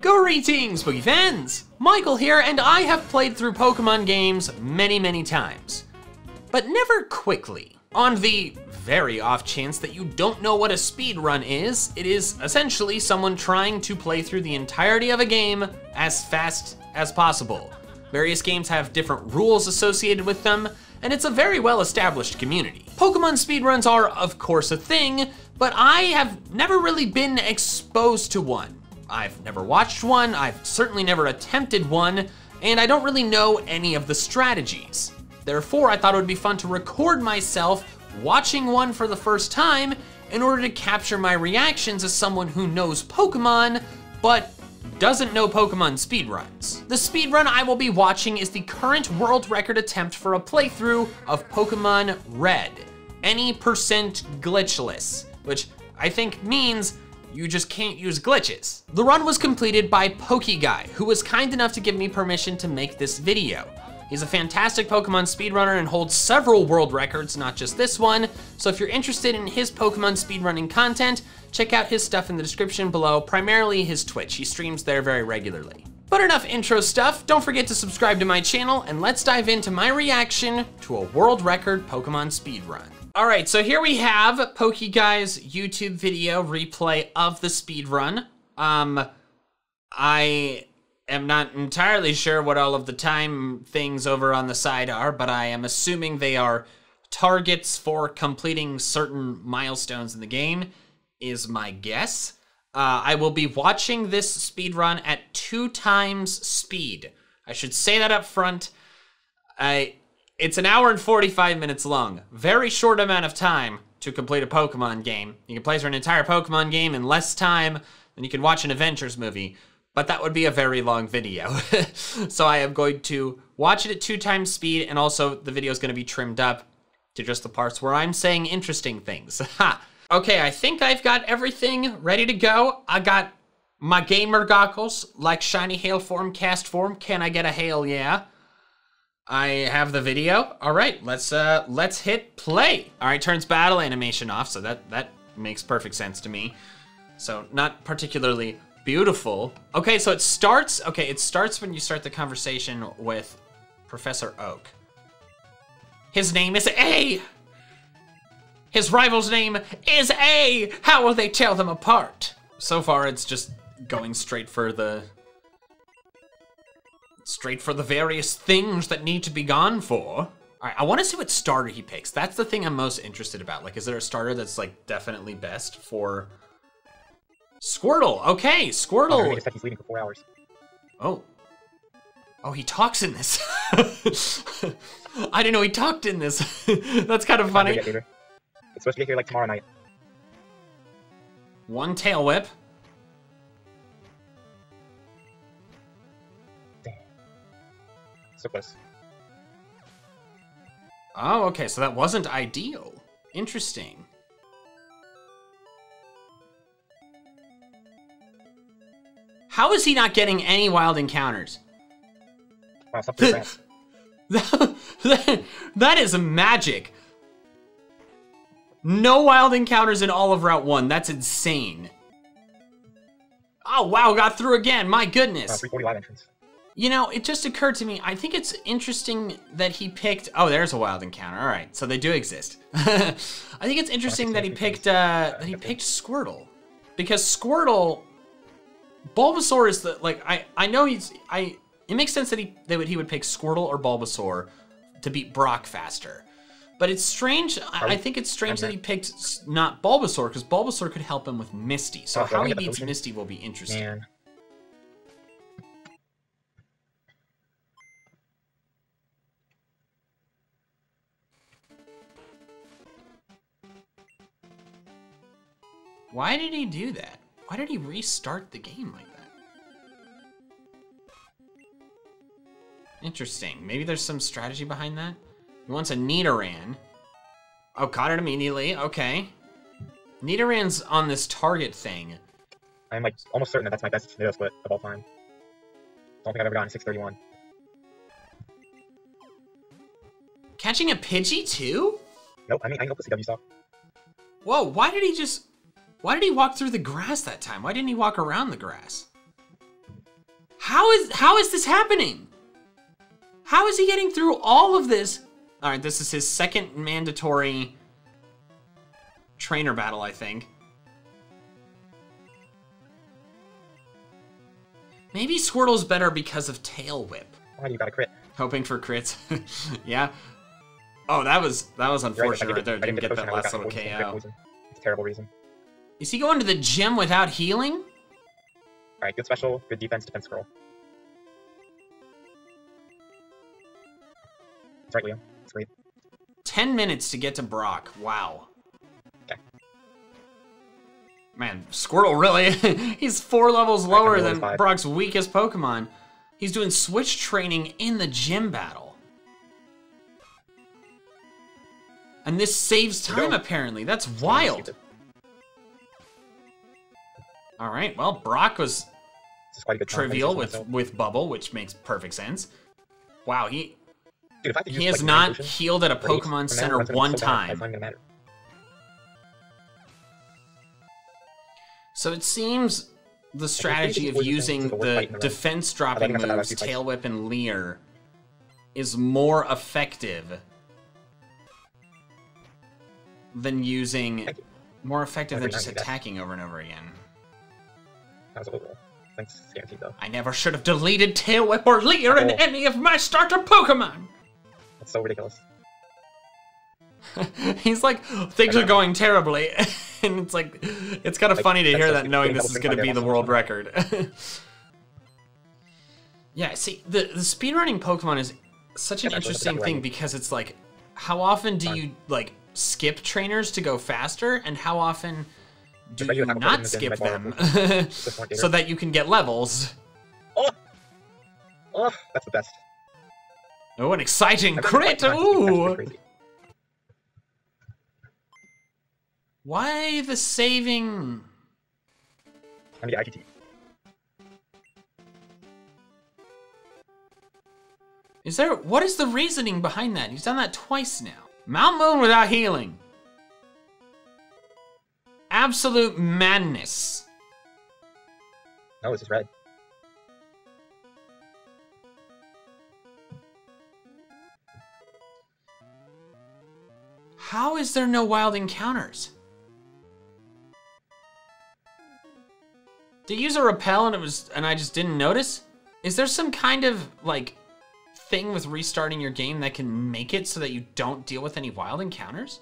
Greetings, Poke fans! Michael here, and I have played through Pokemon games many times, but never quickly. On the very off chance that you don't know what a speedrun is, it is essentially someone trying to play through the entirety of a game as fast as possible. Various games have different rules associated with them, and it's a very well-established community. Pokemon speedruns are, of course, a thing, but I have never really been exposed to one. I've never watched one, I've certainly never attempted one, and I don't really know any of the strategies. Therefore, I thought it would be fun to record myself watching one for the first time in order to capture my reactions as someone who knows Pokemon, but doesn't know Pokemon speedruns. The speedrun I will be watching is the current world record attempt for a playthrough of Pokemon Red, any percent glitchless, which I think means you just can't use glitches. The run was completed by Pokeguy, who was kind enough to give me permission to make this video. He's a fantastic Pokemon speedrunner and holds several world records, not just this one, so if you're interested in his Pokemon speedrunning content, check out his stuff in the description below, primarily his Twitch. He streams there very regularly. But enough intro stuff, don't forget to subscribe to my channel, and let's dive into my reaction to a world record Pokemon speedrun. All right, so here we have Pokeguy's YouTube video replay of the speedrun. I am not entirely sure what all of the time things over on the side are, but I am assuming they are targets for completing certain milestones in the game, is my guess. I will be watching this speedrun at 2 times speed. I should say that up front. It's an hour and 45 minutes long. Very short amount of time to complete a Pokemon game. You can play through an entire Pokemon game in less time than you can watch an Adventures movie, but that would be a very long video. So I am going to watch it at 2 times speed, and also the video is going to be trimmed up to just the parts where I'm saying interesting things. Ha! Okay, I think I've got everything ready to go. I got my gamer goggles, like shiny hail form, cast form. Can I get a hail yeah? I have the video. All right, let's hit play. All right, turns battle animation off, so that makes perfect sense to me. So not particularly beautiful. Okay, so it starts when you start the conversation with Professor Oak. His name is A. His rival's name is A. How will they tell them apart? So far, it's just going straight for the various things that need to be gone for. All right, I want to see what starter he picks. That's the thing I'm most interested about. Like, is there a starter that's like definitely best for Squirtle? Okay, Squirtle. He said he's leaving for 4 hours. Oh, he talks in this. I didn't know he talked in this. That's kind of funny. It's supposed to get here like tomorrow night. One tail whip. So close. Oh, okay, so that wasn't ideal. Interesting. How is he not getting any wild encounters? Wow, stop doing that. That is magic. No wild encounters in all of Route 1. That's insane. Oh, wow, got through again. My goodness. 340 live entrance. You know, it just occurred to me, I think it's interesting that he picked, oh, there's a wild encounter. All right, so they do exist. I think it's interesting that he picked Squirtle, because Squirtle, Bulbasaur is the, like, I know it makes sense that he would pick Squirtle or Bulbasaur to beat Brock faster. But it's strange, I think it's strange that he picked not Bulbasaur, because Bulbasaur could help him with Misty. So how he beats Misty will be interesting. Man. Why did he do that? Why did he restart the game like that? Interesting. Maybe there's some strategy behind that? He wants a Nidoran. Oh, caught it immediately. Okay. Nidoran's on this target thing. I'm like almost certain that that's my best Nido split of all time. Don't think I've ever gotten 631. Catching a Pidgey too? Nope, I know Pussy W saw. Whoa, why did he walk through the grass that time? Why didn't he walk around the grass? How is this happening? How is he getting through all of this? All right, this is his second mandatory trainer battle, I think. Maybe Squirtle's better because of Tail Whip. Oh, you got a crit. Hoping for crits. Yeah. Oh, that was unfortunate right there. Didn't get that last little KO. It's a terrible reason. Is he going to the gym without healing? Alright, good special, good defense scroll. That's right, Leo. It's great. 10 minutes to get to Brock. Wow. Okay. Man, Squirtle really, he's 4 levels lower than 5. Brock's weakest Pokemon. He's doing switch training in the gym battle. And this saves time, apparently. That's wild. All right, well, Brock was trivial with Bubble, which makes perfect sense. Wow, he has not healed at a Pokemon Center one time. So it seems the strategy of using the defense dropping moves, Tail Whip and Leer, is more effective than just attacking over and over again. That was a little. Thanks, guaranteed though. I never should have deleted Tail Whip or Leer in any of my starter Pokemon! That's so ridiculous. He's like, things are going terribly. And it's like, it's kind of funny to hear that knowing this is going to be the world record. Yeah, see, the speedrunning Pokemon is such an interesting thing because it's like, how often do you, like, skip trainers to go faster? And how often do you not skip them so that you can get levels? Oh, that's the best. Oh, an exciting crit! Ooh! Why the saving? I'm the IGT. What is the reasoning behind that? He's done that twice now. Mount Moon without healing. Absolute madness. No, this is red. How is there no wild encounters? Did you use a repel and I just didn't notice? Is there some kind of like thing with restarting your game that can make it so that you don't deal with any wild encounters?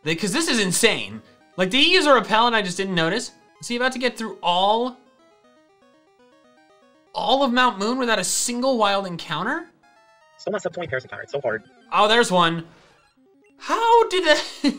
Because this is insane. Like, did he use a repel and I just didn't notice? Is he about to get through all of Mount Moon without a single wild encounter? Still not sub 20 pairs encounter. It's so hard. Oh, there's one. How did that?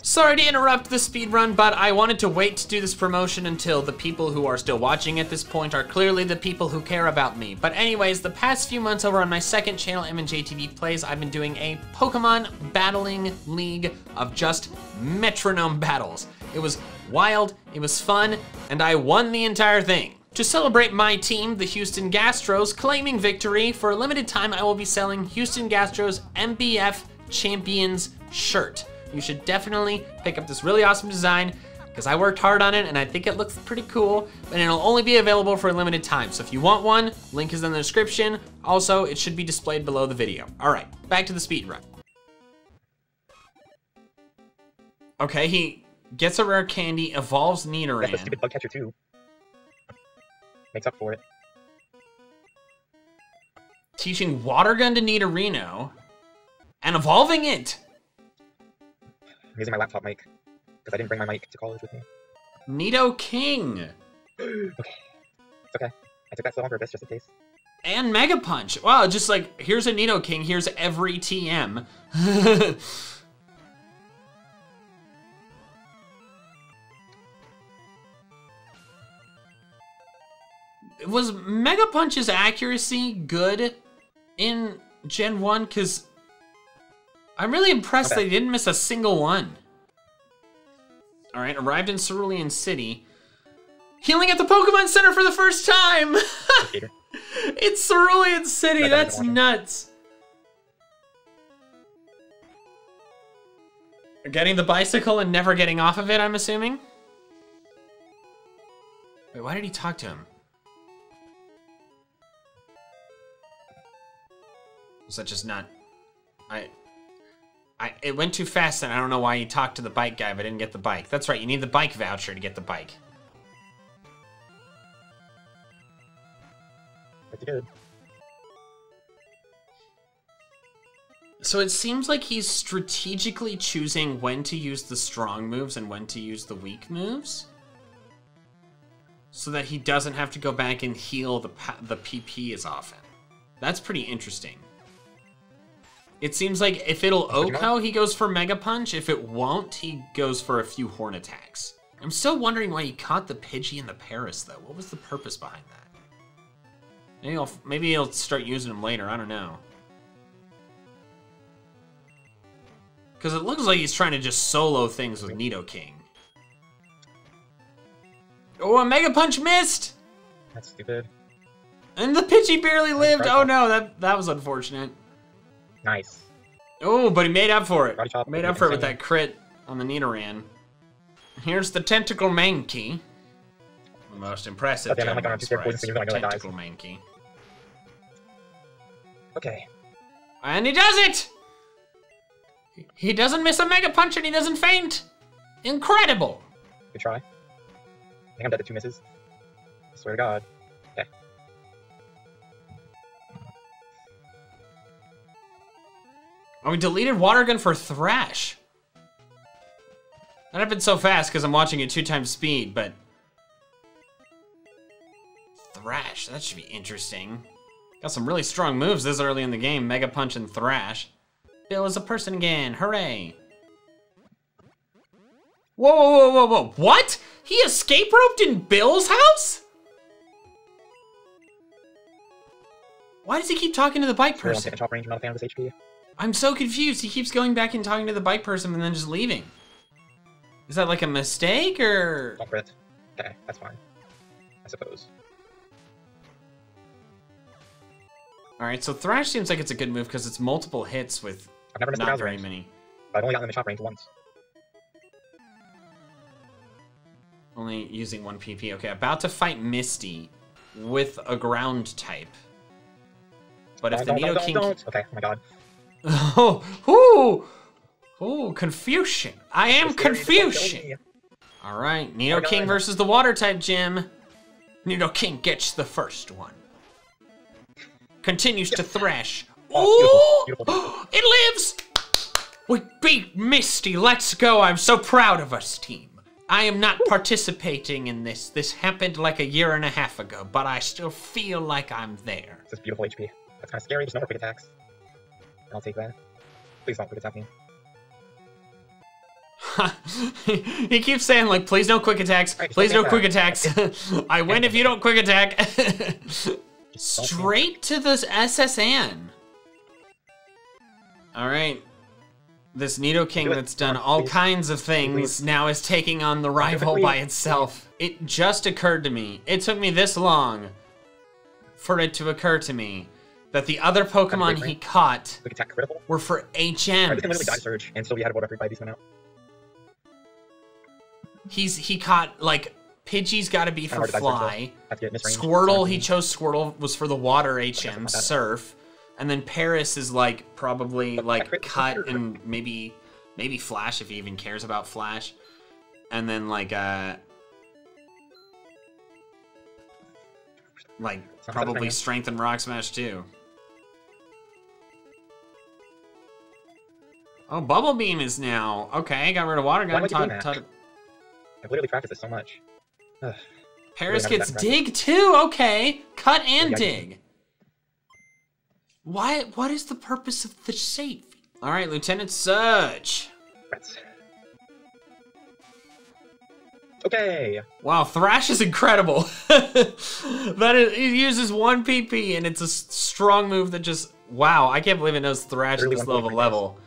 Sorry to interrupt the speedrun, but I wanted to wait to do this promotion until the people who are still watching at this point are clearly the people who care about me. But anyways, the past few months over on my second channel, MandJTV Plays, I've been doing a Pokemon battling league of just metronome battles. It was wild, it was fun, and I won the entire thing. To celebrate my team, the Houston Gastros, claiming victory, for a limited time I will be selling Houston Gastros MBF Champions shirt. You should definitely pick up this really awesome design because I worked hard on it and I think it looks pretty cool, and it'll only be available for a limited time. So if you want one, link is in the description. Also, it should be displayed below the video. All right, back to the speedrun. Okay, he gets a rare candy, evolves Nidoran. That's the stupid bug catcher too. Makes up for it. Teaching Water Gun to Nidorino and evolving it. I'm using my laptop mic because I didn't bring my mic to college with me. Nidoking. Okay. It's okay. I took that slow on purpose just in case. And Mega Punch. Wow, just like, here's a Nidoking, here's every TM. Was Mega Punch's accuracy good in Gen 1? Because I'm really impressed they didn't miss a single one. All right, arrived in Cerulean City. Healing at the Pokemon Center for the first time! It's Cerulean City, that's nuts. Getting the bicycle and never getting off of it, I'm assuming? Wait, why did he talk to him? Was that just not... It went too fast and I don't know why he talked to the bike guy but didn't get the bike. That's right, you need the bike voucher to get the bike. Pretty good. So it seems like he's strategically choosing when to use the strong moves and when to use the weak moves. So that he doesn't have to go back and heal the PP as often. That's pretty interesting. It seems like if it'll OHKO, he goes for Mega Punch. If it won't, he goes for a few horn attacks. I'm still wondering why he caught the Pidgey and the Paris, though. What was the purpose behind that? Maybe he'll start using them later. I don't know. Because it looks like he's trying to just solo things with Nidoking. Oh, a Mega Punch missed! That's stupid. And the Pidgey barely lived. Oh no, that was unfortunate. Nice. Oh, but he made up for it. Made up for it with that crit on the Nidoran. Here's the Tentacle Mankey. The most impressive Tentacle Mankey. Okay. And he does it! He doesn't miss a Mega Punch and he doesn't faint. Incredible. Good try. I think I'm dead to 2 misses. I swear to God. Okay. Oh, we deleted Water Gun for Thrash. That happened so fast because I'm watching at 2 times speed, but... Thrash, that should be interesting. Got some really strong moves this early in the game. Mega Punch and Thrash. Bill is a person again, hooray. Whoa, whoa, whoa, whoa, whoa, what? He escape roped in Bill's house? Why does he keep talking to the bike person? Top range, I'm not a fan of this HP. I'm so confused. He keeps going back and talking to the bike person and then just leaving. Is that like a mistake or? Don't crit. Okay, that's fine. I suppose. Alright, so Thrash seems like it's a good move because it's multiple hits with I've never missed not the very range. many. But I've only gotten in the shop range once. Only using 1 PP. Okay, about to fight Misty with a ground type. But if the Nidoking... Okay, oh my God. Oh, confusion. I am confusion. Alright, Nidoking versus the water type gym. Nidoking gets the first one. Continues to thrash. Oh, beautiful. It lives! We beat Misty, let's go. I'm so proud of us, team. I am not participating in this. This happened like 1.5 years ago, but I still feel like I'm there. This is beautiful HP. That's kind of scary, just no more quick attacks. I'll take that. Please don't quick attack me. He keeps saying, like, please no quick attacks. Right, please no quick attacks. I win if you don't quick attack. Straight to this SSN. Alright. This Nidoking that's done all kinds of things now is taking on the rival by itself. It just occurred to me. It took me this long for it to occur to me that the other Pokemon he caught were for HMs. Everything literally died surge, and still we had whatever 5 beasts went out. He caught, like, Pidgey's gotta be for Fly. Squirtle, he chose Squirtle, was for the Water HM, Surf. And then Paris is, like, probably, like, Cut and maybe Flash if he even cares about Flash. And then, like, probably Strength and Rock Smash, too. Oh, Bubble Beam is now... Okay, got rid of Water Gun. I've literally practiced this so much. Paris gets Dig, too! Okay! Cut and Dig! What is the purpose of the save? Alright, Lieutenant Surge. Okay. Wow, Thrash is incredible. He uses 1 PP and it's a strong move that just... Wow, I can't believe it knows Thrash at this level.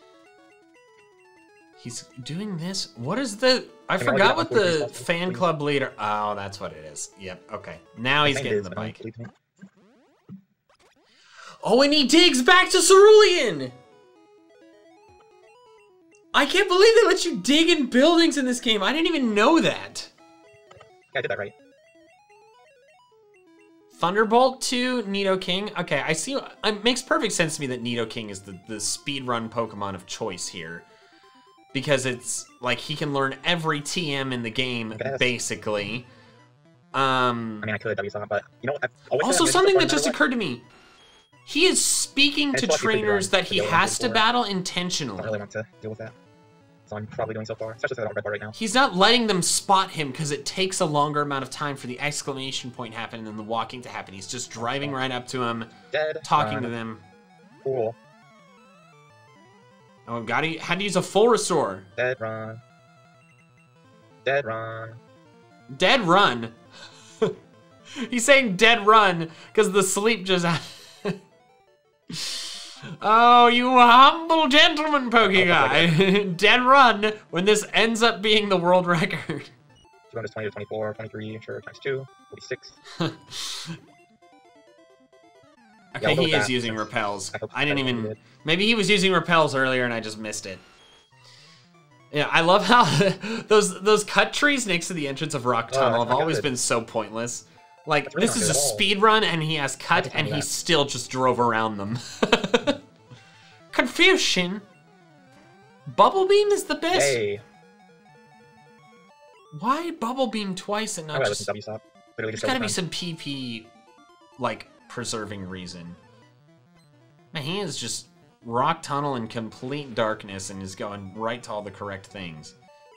He's doing this? What is the... I forgot what the fan club leader... Oh, that's what it is. Yep, okay. Now he's getting the bike. Oh, and he digs back to Cerulean! I can't believe they let you dig in buildings in this game. I didn't even know that. Yeah, I did that right. Thunderbolt to Nidoking. Okay, I see. It makes perfect sense to me that Nidoking is the speedrun Pokemon of choice here. Because it's like he can learn every TM in the game, basically. I mean, I could W-Stop, but you know what? Also, something that just occurred to me. He is speaking to trainers that he has to battle intentionally. I don't really want to deal with that. So I'm probably doing so far, especially since I don't red bar right now. He's not letting them spot him because it takes a longer amount of time for the exclamation point to happen and then the walking to happen. He's just driving right up to him, talking to them. Cool. Oh, had to use a full restore. Dead run. Dead run. Dead run? He's saying dead run because the sleep just... Oh, you humble gentleman, Pokeguy. Dead run when this ends up being the world record. 220 to 24, 23, sure, times 2, 46. Okay, he is using repels. I didn't even... Maybe he was using repels earlier and I just missed it. Yeah, I love how those cut trees next to the entrance of Rock Tunnel have always been so pointless. Like, this is a speed run and he has cut and he still just drove around them. Confusion. Bubble Beam is the best. Hey. Why Bubble Beam twice and not just... There's gotta be some PP, like, preserving reason. Man, he is just Rock Tunnel in complete darkness and is going right to all the correct things.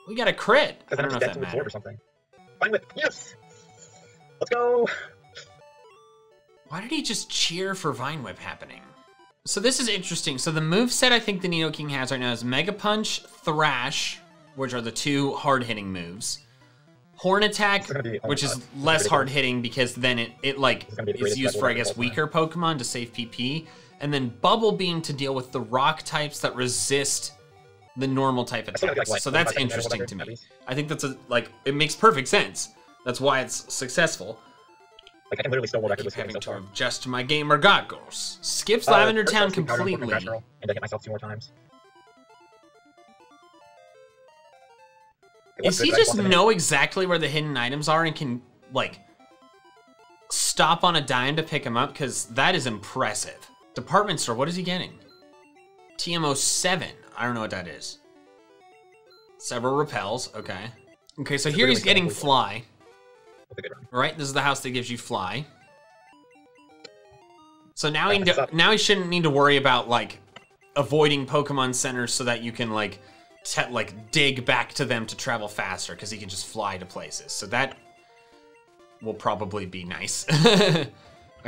We got a crit. I don't know if that matters. Vine Whip, yes! Let's go! Why did he just cheer for Vine Whip happening? So this is interesting. So the moveset I think the Nidoking has right now is Mega Punch, Thrash, which are the two hard-hitting moves. Horn Attack, which is less hard-hitting because then it is used for, I guess, weaker Pokemon to save PP. And then Bubble Beam to deal with the rock types that resist the normal type attacks. So that's interesting to me. I think that's it makes perfect sense. That's why it's successful. Like, I can literally still world record with having to adjust my gamer goggles. Skips Lavender Town completely. And I hit myself 2 more times. Does he just know exactly where the hidden items are and can, like, stop on a dime to pick them up? Because that is impressive. Department store, what is he getting? TMO 7. I don't know what that is. Several repels, okay. Okay, so here he's getting Fly. Right, this is the house that gives you Fly. So now he shouldn't need to worry about, like, avoiding Pokemon centers so that you can, like, dig back to them to travel faster, because he can just fly to places. So that will probably be nice. Okay,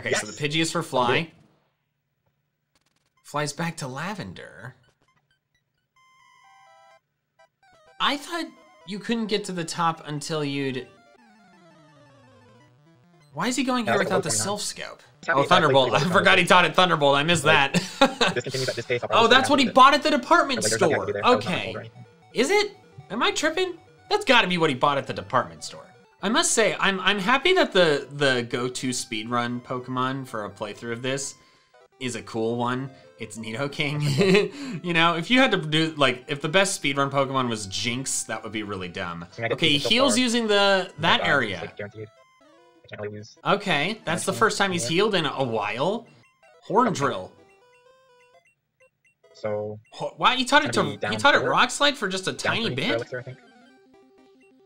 yes. So the Pidgey is for Fly. Okay. Flies back to Lavender. I thought you couldn't get to the top until you'd... Why is he going here without the Self Scope? Oh, Thunderbolt. I forgot he taught it Thunderbolt. I missed that. Oh, that's what he bought at the department store. Okay. Is it? Am I tripping? That's gotta be what he bought at the department store. I must say, I'm happy that the go-to speedrun Pokemon for a playthrough of this is a cool one. It's Nidoking. You know, if you had to do, like, if the best speedrun Pokemon was Jinx, that would be really dumb. Okay, he heals using that area. Okay, that's the first time he's healed in a while. Horn Drill. So wow, he taught it Rock Slide for just a tiny bit.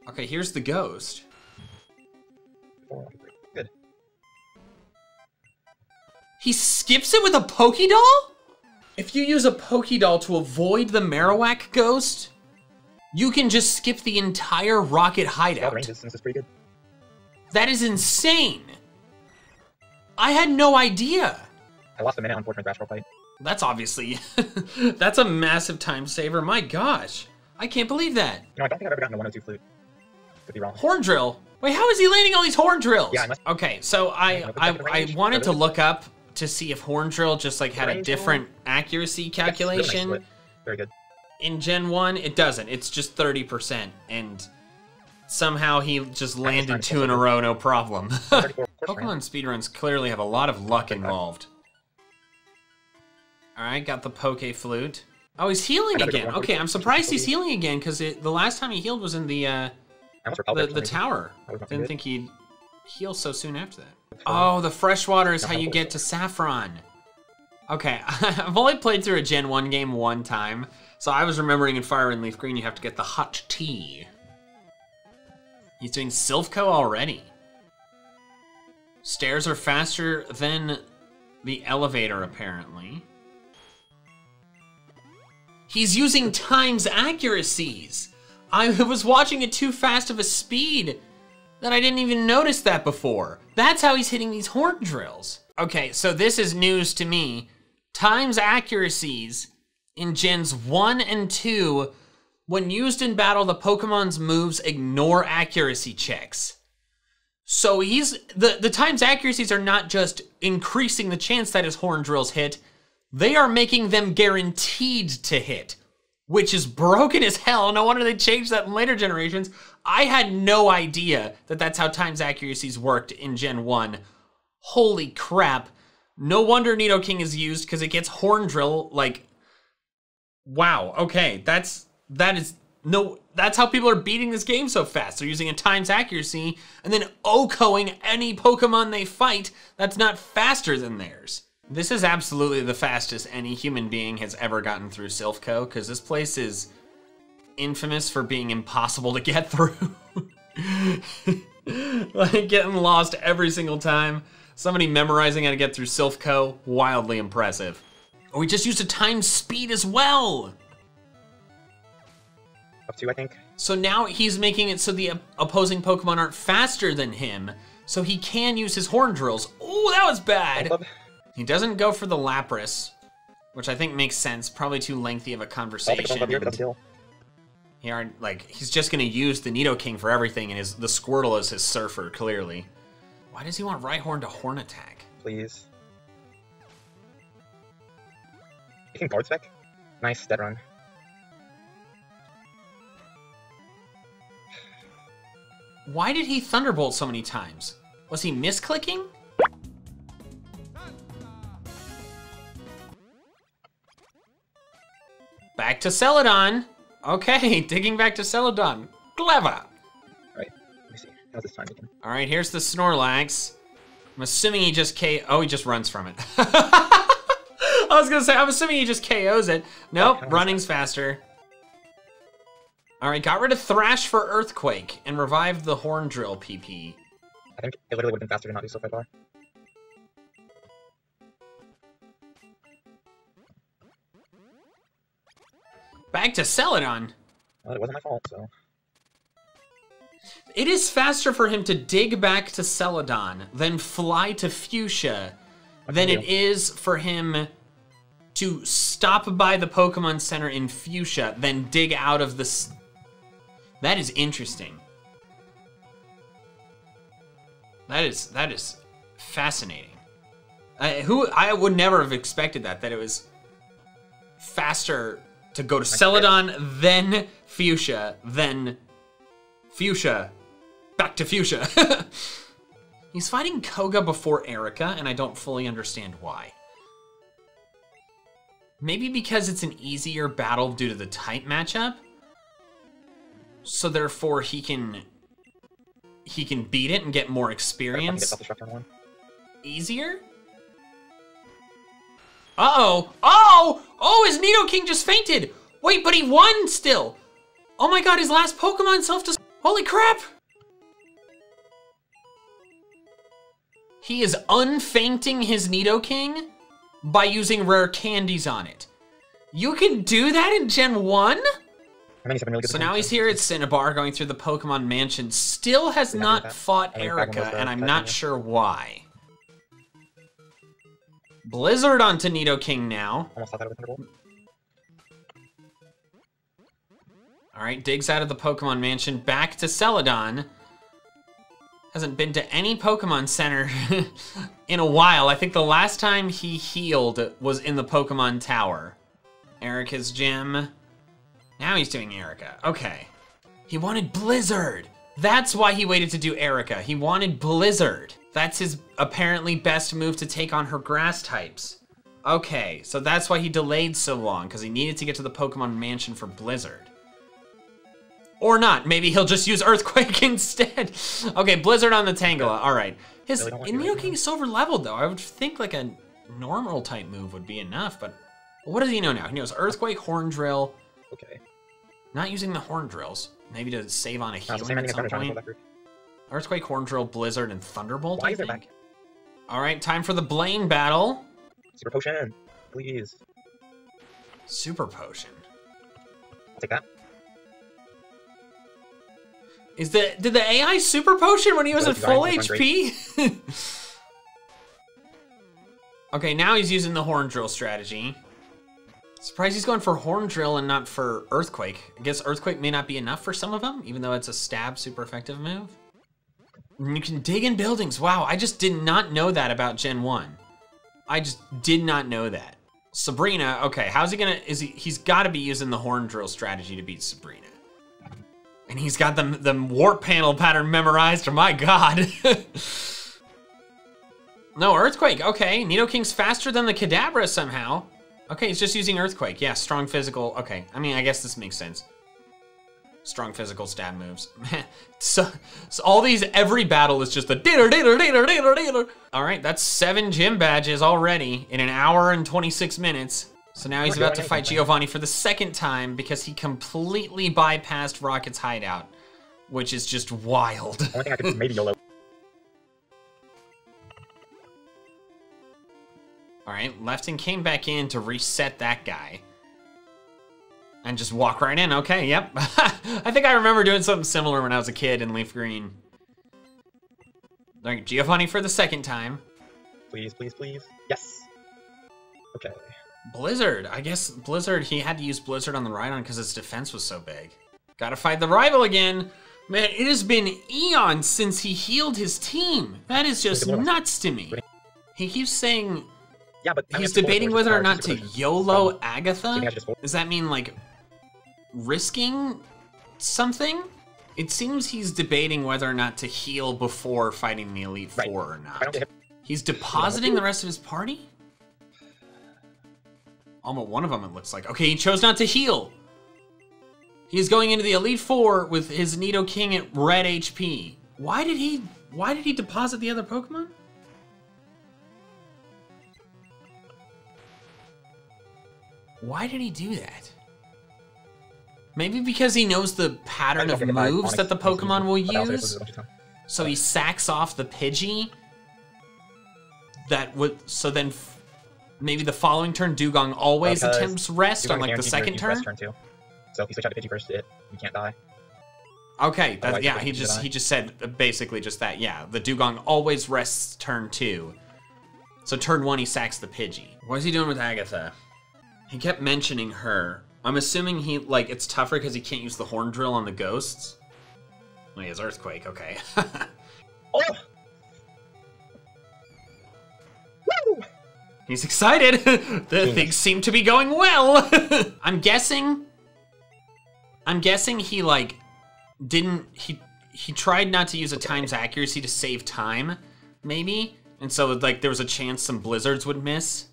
Okay, here's the Ghost. Good. He skips it with a Pokédoll? If you use a Pokédoll to avoid the Marowak Ghost, you can just skip the entire Rocket Hideout. Range distance is pretty good. That is insane. I had no idea. I lost a minute on Fortnite Basketball fight. That's obviously, that's a massive time saver. My gosh, I can't believe that. No, I don't think I've ever gotten a 102 flute. Could be wrong. Horn Drill. Wait, how is he landing all these Horn Drills? Yeah, okay, so I wanted to look up to see if Horn Drill just like had a different accuracy calculation. Really nice. Very good. In Gen 1, it doesn't. It's just 30%, and somehow he just landed 2 in a row, no problem. Pokemon speedruns clearly have a lot of luck involved. Alright, got the Poke Flute. Oh, he's healing again. one Okay, for I'm surprised he's Pokeguy. healing again because the last time he healed was in the I almost repelled it for some reason. tower. That was not Didn't good. think he'd heal so soon after that. That's Oh, the freshwater is Not how you helpful. get to Saffron. Okay, I've only played through a Gen 1 game one time, so I was remembering in Fire and Leaf Green you have to get the hot tea. He's doing Silphco already. Stairs are faster than the elevator, apparently. He's using times accuracies. I was watching at too fast of a speed that I didn't even notice that before. That's how he's hitting these horn drills. Okay, so this is news to me. Times accuracies in Gens 1 and 2, when used in battle, the Pokemon's moves ignore accuracy checks. So the times accuracies are not just increasing the chance that his horn drills hit, they are making them guaranteed to hit, which is broken as hell. No wonder they changed that in later generations. I had no idea that that's how times accuracies worked in Gen 1. Holy crap. No wonder Nidoking is used, because it gets horn drill, like, wow, okay, that's how people are beating this game so fast. They're using a times accuracy and then OHKOing any Pokemon they fight that's not faster than theirs. This is absolutely the fastest any human being has ever gotten through Silphco, because this place is infamous for being impossible to get through. Like, getting lost every single time. Somebody memorizing how to get through Silphco, wildly impressive. Oh, we just used a timed speed as well! Up to, I think. So now he's making it so the opposing Pokemon aren't faster than him, so he can use his horn drills. Oh, that was bad! Club. He doesn't go for the Lapras, which I think makes sense. Probably too lengthy of a conversation. Here, but still. He's just gonna use the Nidoking for everything, and the Squirtle is his Surfer, clearly. Why does he want Rhyhorn to Horn Attack? Please. You can guard spec. Nice dead run. Why did he Thunderbolt so many times? Was he misclicking? Back to Celadon. Okay, digging back to Celadon. Clever. Right. Let me see. How's this time again? All right, here's the Snorlax. I'm assuming he just he just runs from it. I was gonna say, I'm assuming he just KOs it. Nope, running's faster. All right, got rid of Thrash for Earthquake and revived the Horn Drill PP. I think it literally would have been faster to not do so far. Back to Celadon. Well, it wasn't my fault, so. It is faster for him to dig back to Celadon than fly to Fuchsia than it is for him to stop by the Pokemon Center in Fuchsia, then dig out of the... That is interesting. That is fascinating. I would never have expected that it was faster to go to Celadon, then Fuchsia, then Fuchsia, back to Fuchsia. He's fighting Koga before Erica, and I don't fully understand why. Maybe because it's an easier battle due to the type matchup? So therefore he can beat it and get more experience. Easier? Uh-oh. Oh, his Nidoking just fainted. Wait, but he won still. Oh my god, his last Pokemon self-destruct. Holy crap. He is unfainting his Nidoking by using rare candies on it. You can do that in Gen 1? So now he's here at Cinnabar going through the Pokemon Mansion. Still has not fought Erica, and I'm not sure why. Blizzard onto Nidoking now. Almost thought that was Thunderbolt. Alright, digs out of the Pokemon Mansion, back to Celadon. Hasn't been to any Pokemon Center in a while. I think the last time he healed was in the Pokemon Tower. Erica's gym. Now he's doing Erica. Okay. He wanted Blizzard. That's why he waited to do Erica. He wanted Blizzard. That's his apparently best move to take on her grass types. Okay, so that's why he delayed so long, because he needed to get to the Pokemon Mansion for Blizzard. Or not, maybe he'll just use Earthquake instead. Okay, Blizzard on the Tangela, all right. His Nidoking is over leveled though. I would think like a normal type move would be enough, but what does he know now? He knows Earthquake, Horn Drill. Okay. Not using the Horn Drills, maybe to save on a healing at some point. Earthquake, Horn Drill, Blizzard, and Thunderbolt, I think. All right, time for the Blaine battle. Super Potion, please. Super Potion. I'll take that. Did the AI Super Potion when he was at full HP? Okay, now he's using the Horn Drill strategy. Surprised he's going for Horn Drill and not for Earthquake. I guess Earthquake may not be enough for some of them, even though it's a stab super effective move. And you can dig in buildings. Wow, I just did not know that about Gen 1. I just did not know that. Sabrina, okay, how's he gonna, he's gotta be using the Horn Drill strategy to beat Sabrina. And he's got the warp panel pattern memorized, oh my god. No, Earthquake, okay. Nidoking's faster than the Kadabra somehow. Okay, he's just using Earthquake. Yeah, strong physical, okay. I mean, I guess this makes sense. Strong physical stab moves. so all these, every battle is just the ditter. All right, that's 7 gym badges already in an hour and 26 minutes. So now he's about to fight Giovanni for the 2nd time because he completely bypassed Rocket's hideout, which is just wild. Only thing I could maybe YOLO. All right, Lefton came back in to reset that guy. And just walk right in, okay, yep. I think I remember doing something similar when I was a kid in Leaf Green. All right, Giovanni for the 2nd time. Please, please, please. Yes. Okay. Blizzard, I guess Blizzard, he had to use Blizzard on the Rhydon because his defense was so big. Gotta fight the rival again. Man, it has been eons since he healed his team. That is just nuts to me. He keeps saying he's debating whether or not to YOLO Agatha. Does that mean like risking something? It seems he's debating whether or not to heal before fighting the Elite Four or not. He's depositing the rest of his party? Almost one of them, it looks like. Okay, he chose not to heal. He's going into the Elite Four with his Nidoking at red HP. Why did he deposit the other Pokemon? Why did he do that? Maybe because he knows the pattern of moves that the Pokemon will use. So he sacks off the Pidgey. That would, so then maybe the following turn, Dugong always attempts rest on like the 2nd turn. So if you switch out to Pidgey first, you can't die. Okay, that, yeah, he just said basically just that. Yeah, the Dugong always rests turn 2. So turn 1 he sacks the Pidgey. What is he doing with Agatha? He kept mentioning her. I'm assuming he, like, it's tougher because he can't use the Horn Drill on the ghosts. Well, he has Earthquake, okay. Oh! Woo! He's excited. Things seem to be going well. I'm guessing he, like, he tried not to use a times accuracy to save time, maybe? And so, like, there was a chance some blizzards would miss.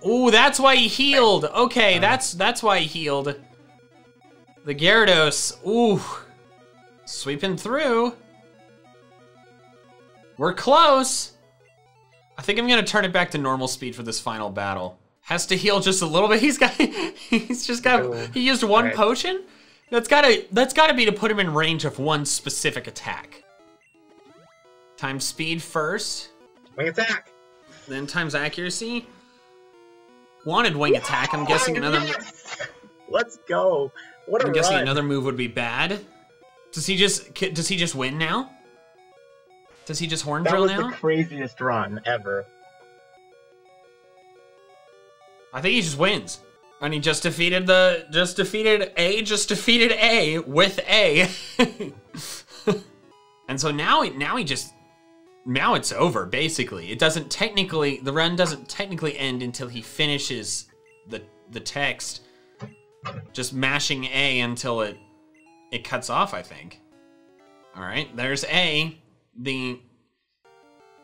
Ooh, that's why he healed. Okay, that's why he healed. The Gyarados, ooh. Sweeping through. We're close. I think I'm gonna turn it back to normal speed for this final battle. Has to heal just a little bit. He used one potion? That's gotta be to put him in range of one specific attack. Times speed first. Wing attack. Then times accuracy. Wanted wing attack. I'm guessing another. Let's go. What a I'm guessing another move would be bad. Does he just win now? Does he just Horn Drill now? That was the craziest run ever. I think he just wins. And he just defeated A with A. And so now it's over, basically. It doesn't technically, the run doesn't technically end until he finishes the text. Just mashing A until it cuts off, I think. All right, there's A. The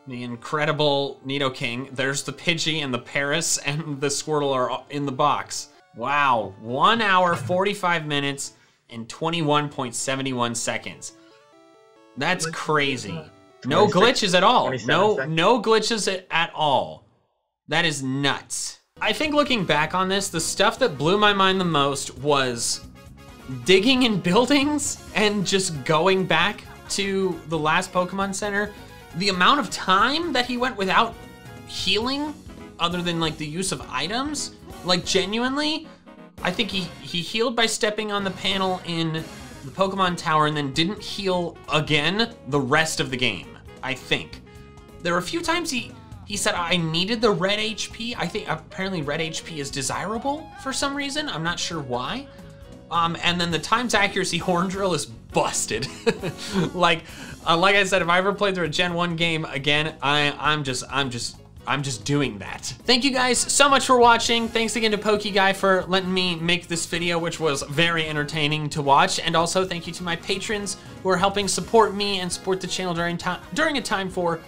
The incredible Nidoking. There's the Pidgey and the Paris and the Squirtle are in the box. Wow, 1 hour, 45 minutes, and 21.71 seconds. That's crazy. No glitches at all. No glitches at all. That is nuts. I think looking back on this, the stuff that blew my mind the most was digging in buildings and just going back to the last Pokemon Center. The amount of time that he went without healing, other than like the use of items, like genuinely, I think he healed by stepping on the panel in the Pokemon Tower and then didn't heal again the rest of the game, I think. There were a few times he said, I needed the red HP. I think apparently red HP is desirable for some reason. I'm not sure why. And then the times accuracy horn drill is busted. like I said, if I ever played through a Gen 1 game again, I'm just doing that. Thank you guys so much for watching. Thanks again to Pokeguy for letting me make this video, which was very entertaining to watch. And also thank you to my patrons who are helping support me and support the channel during a time for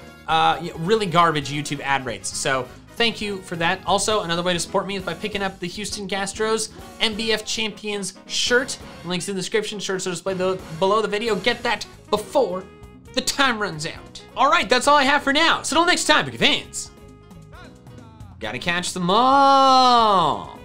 really garbage YouTube ad rates. So thank you for that. Also, another way to support me is by picking up the Houston Gastros MBF Champions shirt. Links in the description. Shirts are displayed below the video. Get that before the time runs out. All right, that's all I have for now. So until next time, Poke fans, gotta catch them all.